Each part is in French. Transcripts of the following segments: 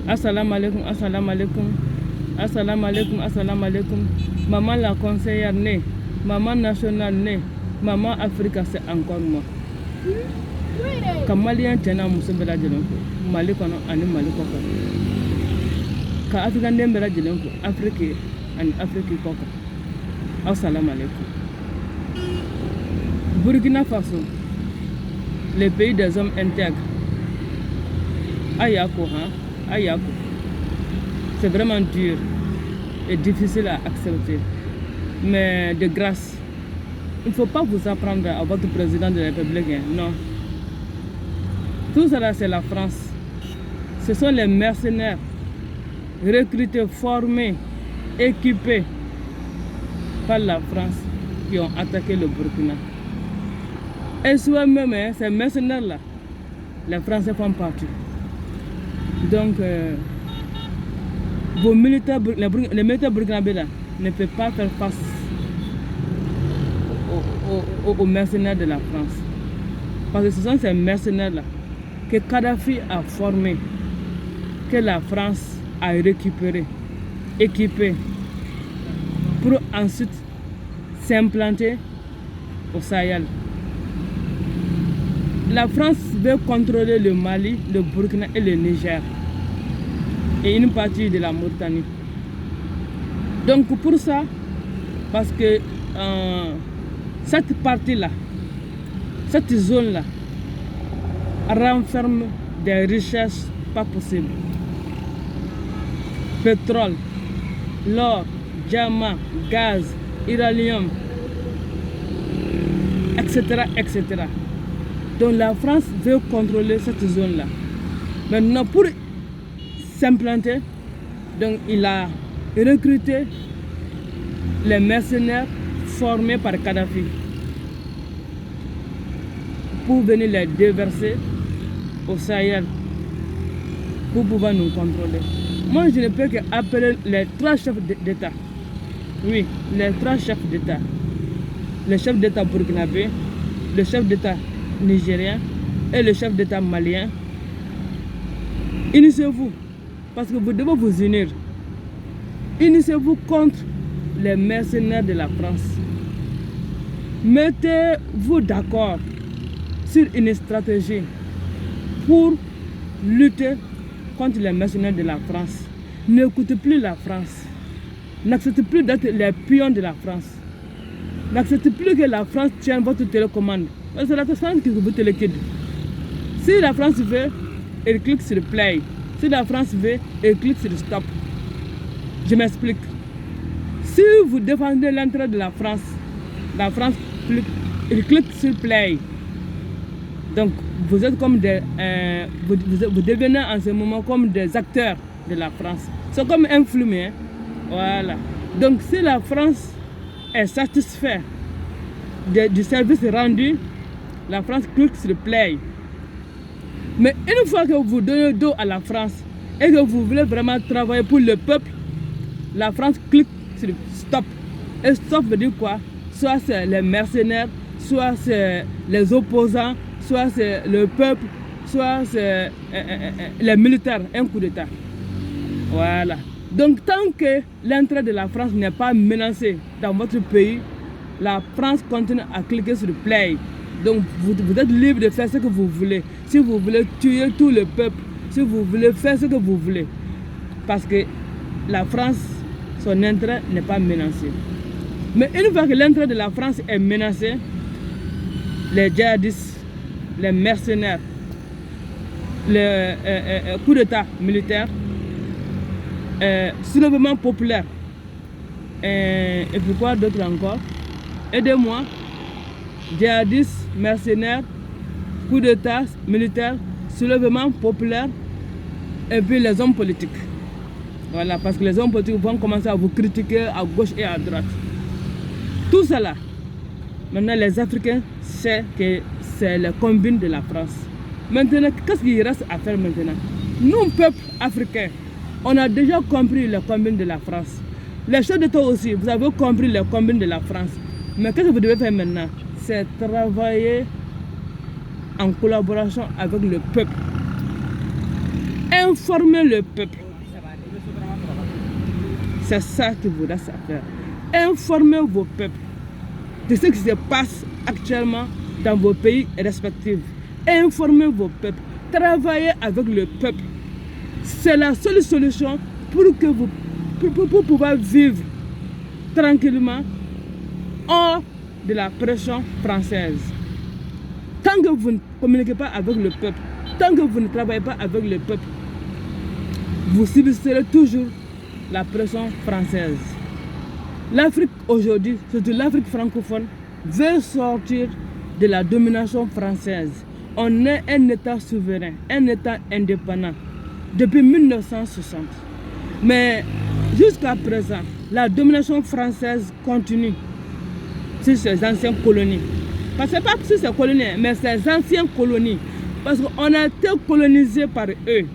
Assalamu alaikum, assalamu alaikum. Assalamu alaikum, assalamu alaikum. Maman la conseillère née, maman nationale née, maman Africa, c'est encore moi. Ka malien tena muso bela jelen ko Mali kono ani Mali koko ka African den bela jelen ko Afrique ani Afrique koko. Assalamu alaikum. Burkina Faso, le pays des hommes intègres. Ayako, hein? Ayako. C'est vraiment dur et difficile à accepter. Mais de grâce, il ne faut pas vous apprendre à votre président de la République. Hein? Non. Tout cela, c'est la France. Ce sont les mercenaires recrutés, formés, équipés par la France qui ont attaqué le Burkina. Et soi-même, hein, ces mercenaires-là, les Français font partie. Donc, vos militaires, les militaires burkinabés là, ne peuvent pas faire face aux mercenaires de la France. Parce que ce sont ces mercenaires-là que Kadhafi a formés, que la France a récupérés, équipés, pour ensuite s'implanter au Sahel. La France veut contrôler le Mali, le Burkina et le Niger et une partie de la Mauritanie. Donc pour ça, parce que cette partie-là, cette zone-là renferme des richesses pas possibles. Pétrole, l'or, diamant, gaz, uranium, etc., etc. Donc la France veut contrôler cette zone-là. Maintenant, pour s'implanter, donc il a recruté les mercenaires formés par Kadhafi pour venir les déverser au Sahel pour pouvoir nous contrôler. Moi, je ne peux qu'appeler les trois chefs d'État. Oui, les trois chefs d'État. Le chef d'État burkinabé, le chef d'État nigérien et le chef d'État malien. Unissez-vous, parce que vous devez vous unir. Unissez-vous contre les mercenaires de la France. Mettez-vous d'accord sur une stratégie pour lutter contre les mercenaires de la France. N'écoutez plus la France. N'acceptez plus d'être les pions de la France. N'acceptez plus que la France tienne votre télécommande. C'est la France qui vous téléguide. Si la France veut, elle clique sur play. Si la France veut, elle clique sur stop. Je m'explique. Si vous défendez l'intérêt de la France elle clique sur play. Donc vous êtes comme des, vous devenez en ce moment comme des acteurs de la France. C'est comme un flumé. Hein? Voilà. Donc si la France est satisfaite du service rendu, la France clique sur play. Mais une fois que vous donnez dos à la France et que vous voulez vraiment travailler pour le peuple, la France clique sur stop. Et stop veut dire quoi? Soit c'est les mercenaires, soit c'est les opposants, soit c'est le peuple, soit c'est les militaires, un coup d'État. Voilà. Donc tant que l'intérêt de la France n'est pas menacé dans votre pays, la France continue à cliquer sur play. Donc vous êtes libre de faire ce que vous voulez. Si vous voulez tuer tout le peuple, si vous voulez faire ce que vous voulez. Parce que la France, son intérêt n'est pas menacé. Mais une fois que l'intérêt de la France est menacé, les djihadistes, les mercenaires, les coups d'État militaires, soulèvement populaire, et puis quoi d'autre encore? Aidez-moi. Djihadistes, mercenaires, coup d'État militaire, soulèvement populaire, et puis les hommes politiques. Voilà, parce que les hommes politiques vont commencer à vous critiquer à gauche et à droite. Tout cela, maintenant les Africains savent que c'est le combine de la France. Maintenant, qu'est-ce qu'il reste à faire maintenant? Nous, peuple africain, on a déjà compris le combine de la France. Les chefs d'État aussi, vous avez compris le combine de la France. Mais qu'est-ce que vous devez faire maintenant? C'est travailler en collaboration avec le peuple. Informez le peuple. C'est ça qu'il vous reste à faire. Informez vos peuples de ce qui se passe actuellement dans vos pays respectifs. Informez vos peuples. Travaillez avec le peuple. C'est la seule solution pour que vous pour pouvoir vivre tranquillement hors de la pression française. Tant que vous ne communiquez pas avec le peuple, tant que vous ne travaillez pas avec le peuple, vous subirez toujours la pression française. L'Afrique aujourd'hui, surtout l'Afrique francophone, veut sortir de la domination française. On est un État souverain, un État indépendant depuis 1960. Mais jusqu'à présent, la domination française continue sur ces anciennes colonies. Parce que ce n'est pas sur ces colonies, mais ces anciennes colonies. Parce qu'on a été colonisé par eux.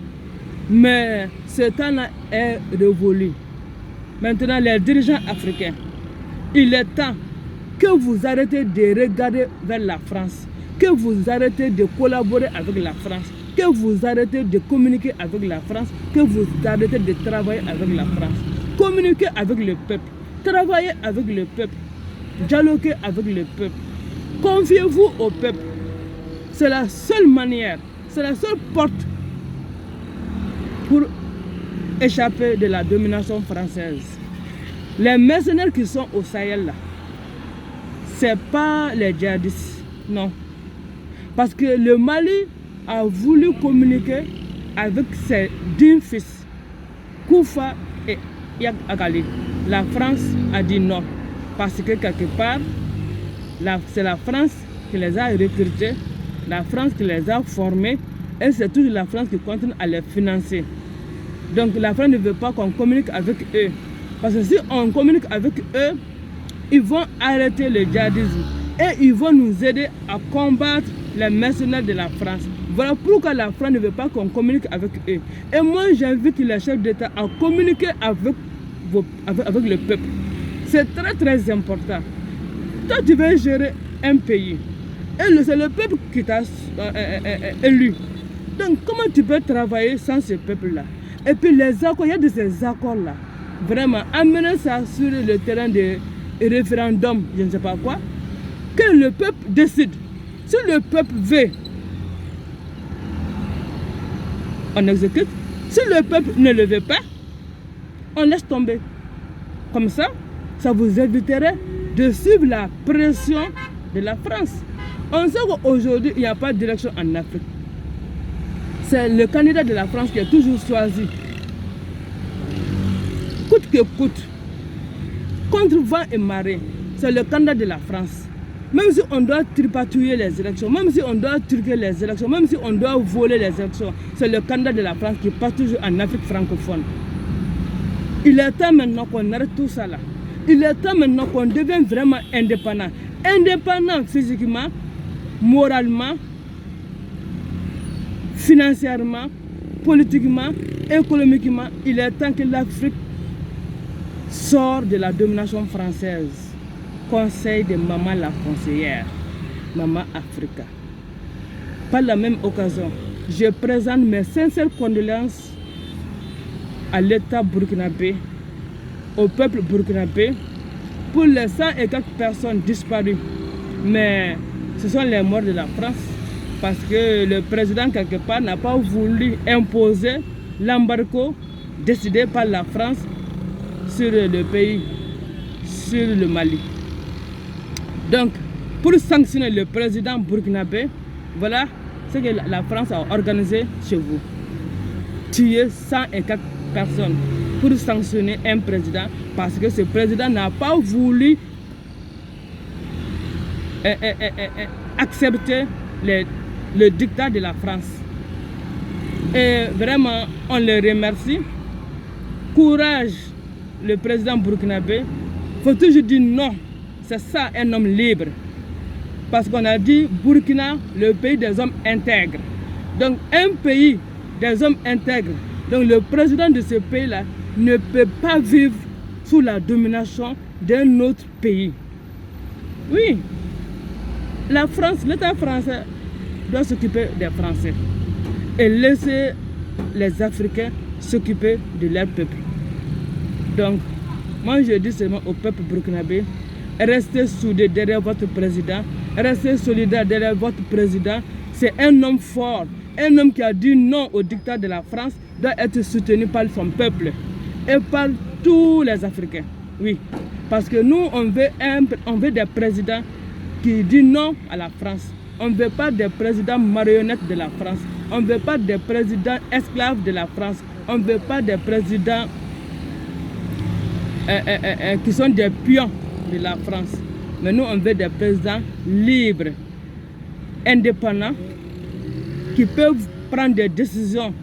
Mais ce temps-là est révolu. Maintenant, les dirigeants africains, il est temps que vous arrêtez de regarder vers la France, que vous arrêtez de collaborer avec la France, que vous arrêtez de communiquer avec la France, que vous arrêtez de travailler avec la France. Communiquez avec le peuple, travaillez avec le peuple, dialoguez avec le peuple. Confiez-vous au peuple. C'est la seule manière, c'est la seule porte pour échapper de la domination française. Les mercenaires qui sont au Sahel là, ce n'est pas les djihadistes, non. Parce que le Mali a voulu communiquer avec ses deux fils, Koufa et Yak Agali. La France a dit non. Parce que quelque part, c'est la France qui les a recrutés, la France qui les a formés, et c'est toujours la France qui continue à les financer. Donc la France ne veut pas qu'on communique avec eux. Parce que si on communique avec eux, ils vont arrêter le djihadisme. Et ils vont nous aider à combattre les mercenaires de la France. Voilà pourquoi la France ne veut pas qu'on communique avec eux. Et moi, j'invite les chefs d'État à communiquer avec le peuple. C'est très très important. Toi, tu veux gérer un pays. Et c'est le peuple qui t'a élu. Donc, comment tu peux travailler sans ce peuple-là? Et puis les accords, il y a de ces accords-là. Vraiment, amener ça sur le terrain de référendum, je ne sais pas quoi. Que le peuple décide. Si le peuple veut, on exécute. Si le peuple ne le veut pas, on laisse tomber. Comme ça, ça vous éviterait de suivre la pression de la France. On sait qu'aujourd'hui, il n'y a pas de direction en Afrique. C'est le candidat de la France qui est toujours choisi. Coûte que coûte, contre vent et marée, c'est le candidat de la France. Même si on doit tripatouiller les élections, même si on doit truquer les élections, même si on doit voler les élections, c'est le candidat de la France qui passe toujours en Afrique francophone. Il est temps maintenant qu'on arrête tout ça là. Il est temps maintenant qu'on devienne vraiment indépendant. Indépendant physiquement, moralement, financièrement, politiquement, économiquement. Il est temps que l'Afrique sort de la domination française. Conseil de Maman la conseillère, Maman Africa. Par la même occasion, je présente mes sincères condoléances à l'État burkinabé, au peuple burkinabé, pour les 100 et quelques personnes disparues. Mais ce sont les morts de la France, parce que le président, quelque part, n'a pas voulu imposer l'embargo décidé par la France sur le pays, sur le Mali. Donc, pour sanctionner le président burkinabé, voilà ce que la France a organisé chez vous. Tuer 104 personnes pour sanctionner un président parce que ce président n'a pas voulu accepter le dictat de la France. Et vraiment, on le remercie. Courage, le président burkinabé. Il faut toujours dire non. C'est ça un homme libre. Parce qu'on a dit Burkina, le pays des hommes intègres. Donc un pays des hommes intègres. Donc le président de ce pays-là ne peut pas vivre sous la domination d'un autre pays. Oui, l'État français doit s'occuper des Français et laisser les Africains s'occuper de leur peuple. Donc, moi je dis seulement au peuple burkinabé, restez soudés derrière votre président, restez solidaires derrière votre président. C'est un homme fort, un homme qui a dit non au dictat de la France, doit être soutenu par son peuple et par tous les Africains. Oui, parce que nous, on veut des présidents qui disent non à la France. On ne veut pas des présidents marionnettes de la France. On ne veut pas des présidents esclaves de la France. On ne veut pas des présidents qui sont des pions de la France. Mais nous, on veut des présidents libres, indépendants, qui peuvent prendre des décisions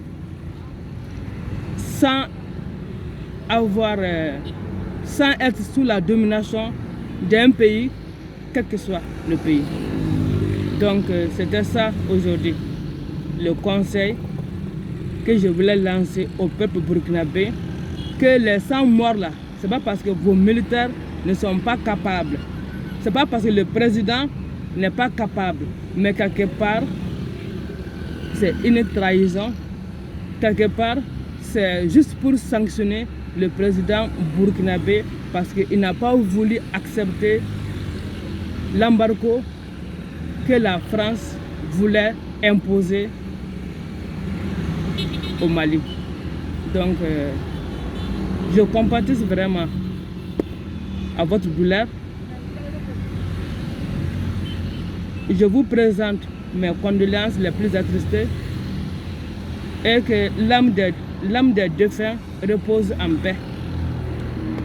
sans être sous la domination d'un pays, quel que soit le pays. Donc, c'était ça aujourd'hui, le conseil que je voulais lancer au peuple burkinabé, que les 100 morts là, c'est pas parce que vos militaires ne sont pas capables, c'est pas parce que le président n'est pas capable, mais quelque part, c'est une trahison, quelque part, c'est juste pour sanctionner le président burkinabé parce qu'il n'a pas voulu accepter l'embargo que la France voulait imposer au Mali. Donc, je compatis vraiment à votre douleur. Je vous présente mes condoléances les plus attristées et que l'âme des défunts repose en paix.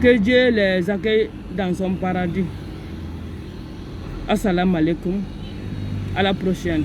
Que Dieu les accueille dans son paradis. Assalamu alaikum. À la prochaine.